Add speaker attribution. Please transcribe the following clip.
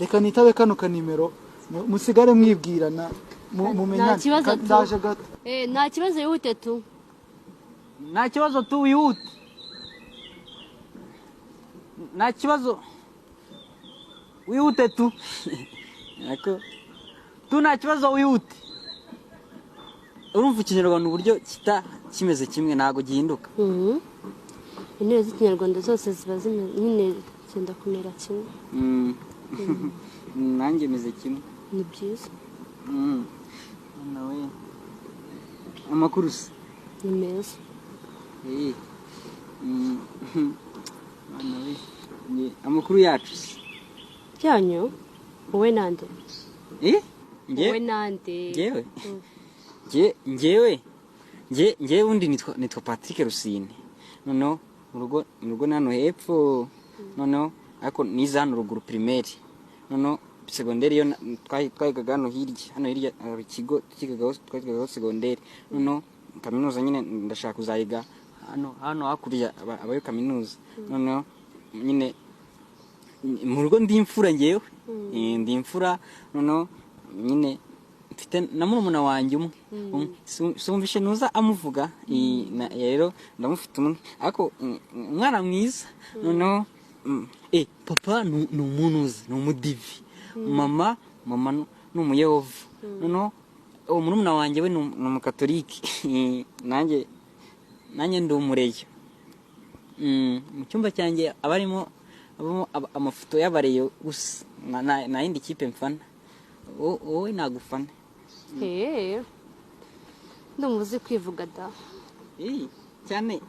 Speaker 1: reka nitabe kano kanimero musigare mwibwirana mumenyane ndaje gato
Speaker 2: nta kibazo yihute tu
Speaker 3: nta kibazo tu wihute nta kibazo wihute tu nako tu nta kibazo wihute urumva ikinyarwanda uburyo kimeze kimwe ntago gihinduka
Speaker 2: intebe z'ikinyarwanda zose ziba nyine zenda kumera kimwe
Speaker 3: nanjye meze kimwe
Speaker 2: ni byiza
Speaker 3: nawe amakuru se
Speaker 2: ni meza
Speaker 3: amakuru yacu
Speaker 2: byanyu wowe nande
Speaker 3: wowe
Speaker 2: nande
Speaker 3: ngewe undi nitwa Patrick Rusine noneho mu rugo nano hepfo noneho ariko nize hano ruguru primaire noneho secondaire yo twayigaga hano hirya ikigo twigagaho secondaire noneho kaminuza nyine ndashaka kuzayiga hano hakurya abayo kaminuza noneho nyine mu rugo ndi imfura ngewe ndi imfura noneho nyine mfite na murumuna wanjye umwe sumvishe nuza amuvuga rero ndamufite umwe ariko umwana mwiza noneho papa ni umunuzi ni umudivi mama ni umuyehova noneho uwo murumuna wanjye we ni umukatolike nanjye ndi umureyo mu cyumba cyanjye abamo amafoto y'abareyo gusa na yindi kipe mfana wowe nagufana
Speaker 2: ndumuzi kwivuga da
Speaker 3: cyane